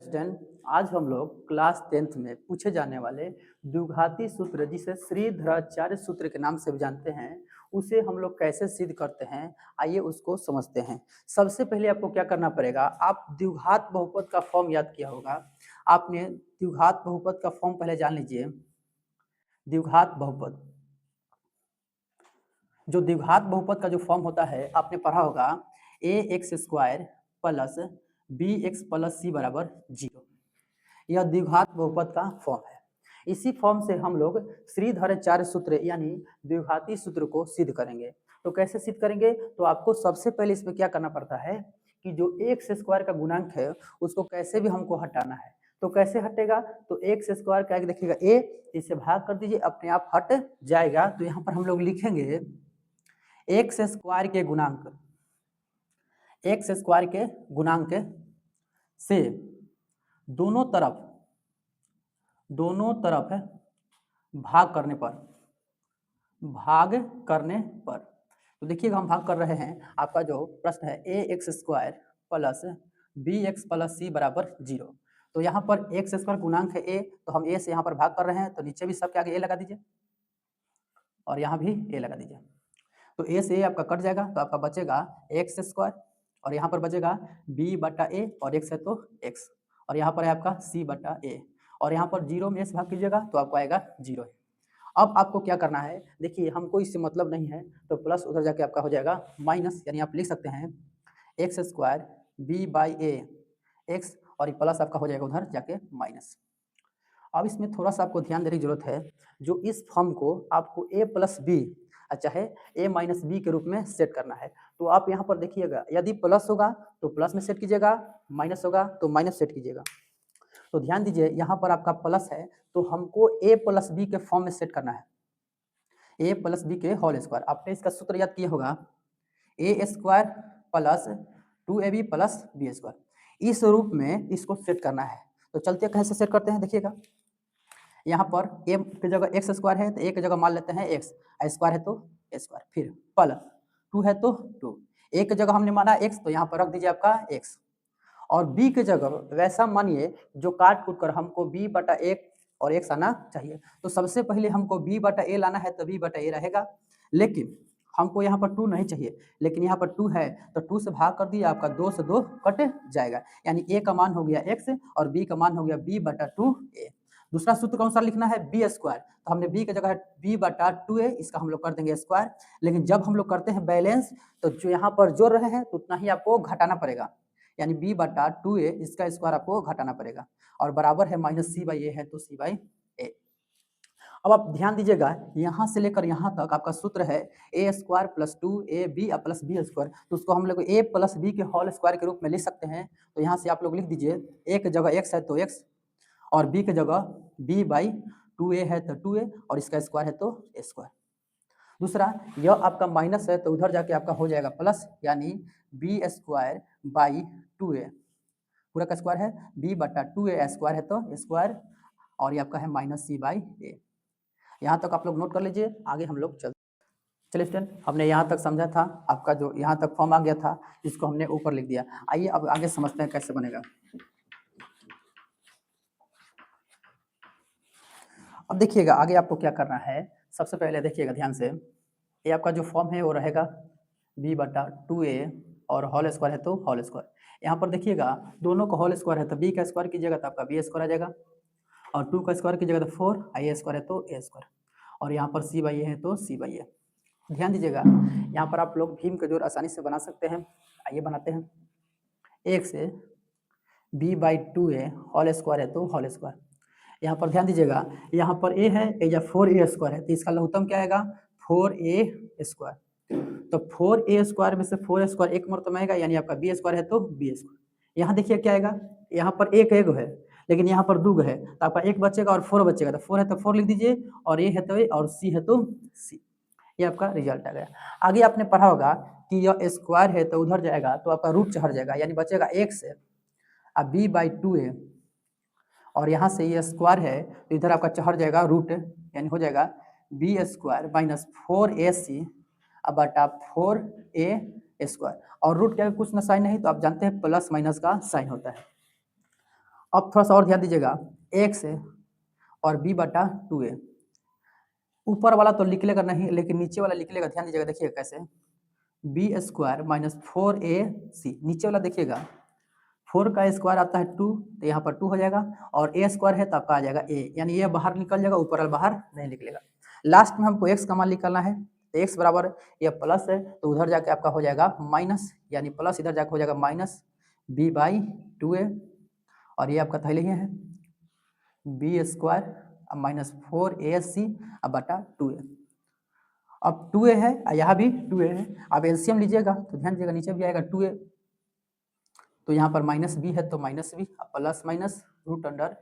Student, आज हम लोग क्लास 10th में पूछे जाने वाले द्विघाती सूत्र जिसे श्रीधराचार्य सूत्र के नाम से भी जानते हैं, उसे हम लोग कैसे सिद्ध करते हैं, आइए उसको समझते हैं। सबसे पहले आपको क्या करना पड़ेगा, आप द्विघात बहुपद का फॉर्म याद किया होगा। आपने द्विघात बहुपद का फॉर्म पहले जान लीजिए। द्विघात बहुपद, जो द्विघात बहुपद का जो फॉर्म होता है आपने पढ़ा होगा, a x square plus b x plus c बराबर 0। यह द्विघात बहुपद का फॉर्म है। इसी फॉर्म से हम लोग श्रीधराचार्य सूत्र यानी द्विघाती सूत्र को सिद्ध करेंगे। तो कैसे सिद्ध करेंगे, तो आपको सबसे पहले इसमें क्या करना पड़ता है कि जो एक्स स्क्वायर का गुणांक है उसको कैसे भी हमको हटाना है। तो कैसे हटेगा, तो एक्स स्क्वायर का देखिएगा ए, इसे भाग कर दीजिए, अपने आप हट जाएगा। तो यहाँ पर हम लोग लिखेंगे एक्स स्क्वायर के गुणांक, एक्स स्क्वायर के गुणांक से दोनों तरफ भाग करने पर, तो देखिएगा हम भाग कर रहे हैं। आपका जो प्रश्न है a x square plus b x plus c बराबर 0। तो यहाँ पर एक्स स्क्वायर गुणांक है ए, तो हम ए से यहाँ पर भाग कर रहे हैं, तो नीचे भी सबके आगे ए लगा दीजिए और यहाँ भी ए लगा दीजिए। तो ए से ए आपका कट जाएगा, तो आपका बचेगा एक्स स्क्वायर और यहाँ पर बचेगा बी बटा ए, और एक्स है तो एक्स, और यहाँ पर है आपका सी बटा ए, और यहाँ पर 0 में से भाग कीजिएगा तो आपको आएगा 0। अब आपको क्या करना है, देखिए हमको इससे मतलब नहीं है, तो प्लस उधर जाके आपका हो जाएगा माइनस, यानी आप लिख सकते हैं x square b by a x, और ये प्लस आपका हो जाएगा उधर जाके माइनस। अब इसमें थोड़ा सा आपको ध्यान देने की जरूरत है, जो इस फॉर्म को आपको ए प्लस बी चाहे ए माइनस बी के रूप में सेट करना है। तो आप यहाँ पर देखिएगा, यदि प्लस होगा तो प्लस में सेट कीजिएगा, माइनस होगा तो माइनस सेट कीजिएगा। तो ध्यान दीजिए, यहाँ पर आपका प्लस है तो हमको ए प्लस बी के फॉर्म में सेट करना है, ए प्लस बी के होल स्क्वायर। आपने इसका सूत्र याद किया होगा, a square plus 2ab plus b square. इस रूप में इसको सेट करना है। तो चलते कैसे सेट करते हैं, देखिएगा यहाँ पर ए की जगह एक्स स्क्वायर है तो ए की जगह मान लेते हैं एक्स, स्क्वायर है तो स्क्वायर, फिर प्लस 2 है तो 2, ए की जगह हमने माना एक्स तो यहाँ पर रख दीजिए आपका एक्स, और b की जगह वैसा मानिए जो काट कूट कर हमको b बटा एक और x आना चाहिए। तो सबसे पहले हमको b बटा a लाना है तो b बटा a रहेगा, लेकिन हमको यहाँ पर 2 नहीं चाहिए, लेकिन यहाँ पर 2 है तो 2 से भाग कर दिए, आपका 2 से 2 कट जाएगा, यानी a का मान हो गया x और b का मान हो गया b बटा 2a। दूसरा सूत्र कौन सा लिखना है, बी स्क्वायर, तो हमने b की जगह b बटा 2a, इसका हम लोग कर देंगे स्क्वायर। लेकिन जब हम लोग करते हैं बैलेंस तो जो यहाँ पर जोड़ रहे हैं तो उतना ही आपको घटाना पड़ेगा, यानी b बटा 2a, इसका स्क्वायर आपको घटाना पड़ेगा, और बराबर है माइनस सी बाई ए है तो सी बाई ए। अब आप ध्यान दीजिएगा, यहाँ से लेकर यहाँ तक आपका सूत्र है a square plus 2ab plus b square, तो उसको हम लोग ए प्लस बी के होल स्क्वायर के रूप में लिख सकते हैं। तो यहाँ से आप लोग लिख दीजिए, ए की जगह x है तो x, और b की जगह b बाई 2a है तो 2a, और इसका स्क्वायर है तो स्क्वायर। दूसरा, यह आपका माइनस है तो उधर जाके आपका हो जाएगा प्लस, यानी बी स्क्वायर बाई 2a, पूरा का स्क्वायर है b बटा 2a, स्क्वायर है तो स्क्वायर, और ये आपका है माइनस सी बाई ए। यहाँ तक आप लोग नोट कर लीजिए, आगे हम लोग चलिए स्टूडेंट, हमने यहाँ तक समझा था, आपका जो यहाँ तक फॉर्म आ गया था इसको हमने ऊपर लिख दिया। आइए अब आगे समझते हैं कैसे बनेगा। अब देखिएगा आगे आपको क्या करना है। सबसे पहले देखिएगा ध्यान से, ये आपका जो फॉर्म है वो रहेगा b बटा 2a और होल स्क्वायर है तो होल स्क्वायर। यहाँ पर देखिएगा दोनों का होल स्क्वायर है तो b का स्क्वायर कीजिएगा तो आपका b स्क्वायर आ जाएगा, और 2 का स्क्वायर कीजिएगा तो 4, a स्क्वायर है तो a स्क्वायर, और यहाँ पर c बाई ए है तो c बाई ए। ध्यान दीजिएगा, यहाँ पर आप लोग भीम का जोड़ आसानी से बना सकते हैं। आइए बनाते हैं, एक से b by 2a whole square है तो होल स्क्वायर। यहाँ पर ध्यान दीजिएगा, यहाँ पर a है, या 4a स्क्वायर है तो इसका लघुत्तम क्या आएगा, 4a स्क्वायर। तो 4a स्क्वायर में से 4 स्क्वायर एक मरतबा आएगा, यानी आपका b स्क्वायर है तो b स्क्वायर। यहाँ देखिए क्या आएगा, यहाँ पर एक है लेकिन यहाँ पर 2 है तो आपका एक बचेगा और 4 बचेगा, तो 4 है तो 4 लिख दीजिए, और a है तो a और c है तो c। ये आपका रिजल्ट आ गया। आगे आपने पढ़ा होगा कि यह स्क्वायर है तो उधर जाएगा तो आपका रूट चढ़ जाएगा, यानी बचेगा एक से अब b बाई 2a, और यहाँ से ये स्क्वायर है तो इधर आपका चढ़ जाएगा रूट, यानी हो जाएगा बी स्क्वायर माइनस 4ac बटा 4a स्क्वायर, और रूट क्या कुछ ना साइन नहीं, तो आप जानते हैं प्लस माइनस का साइन होता है। अब थोड़ा सा और ध्यान दीजिएगा, एक्स और बी बटा 2a, ऊपर वाला तो निकलेगा नहीं लेकिन नीचे वाला निकलेगा। ध्यान दीजिएगा, देखिएगा कैसे, बी स्क्वायर माइनस 4ac, नीचे वाला देखिएगा 4 का स्क्वायर आता है 2, तो यहाँ पर 2 हो जाएगा, और a स्क्वायर है तो आपका आ जाएगा a, यानी ये बाहर निकल जाएगा, ऊपर वाला बाहर नहीं निकलेगा। लास्ट में हमको x का मान निकालना है, तो x बराबर ये प्लस है तो उधर जाके आपका हो जाएगा माइनस, यानी प्लस इधर जाके हो जाएगा माइनस b बाई 2a, और ये आपका पहले ही है बी स्क्वायर माइनस 4ac बटा 2a। अब 2a है, यहाँ भी 2a है, अब एलसीएम लीजिएगा तो ध्यान दीजिएगा नीचे भी आएगा 2a, तो यहाँ पर माइनस बी है तो minus b, plus minus root under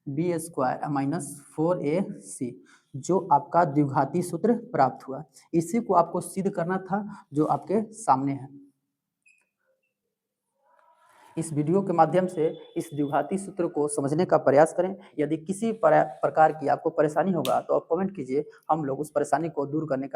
b square minus 4ac, जो आपका द्विघाती सूत्र प्राप्त हुआ। इसी को आपको सिद्ध करना था जो आपके सामने है। इस वीडियो के माध्यम से इस द्विघाती सूत्र को समझने का प्रयास करें। यदि किसी प्रकार की आपको परेशानी होगा तो आप कमेंट कीजिए, हम लोग उस परेशानी को दूर करने का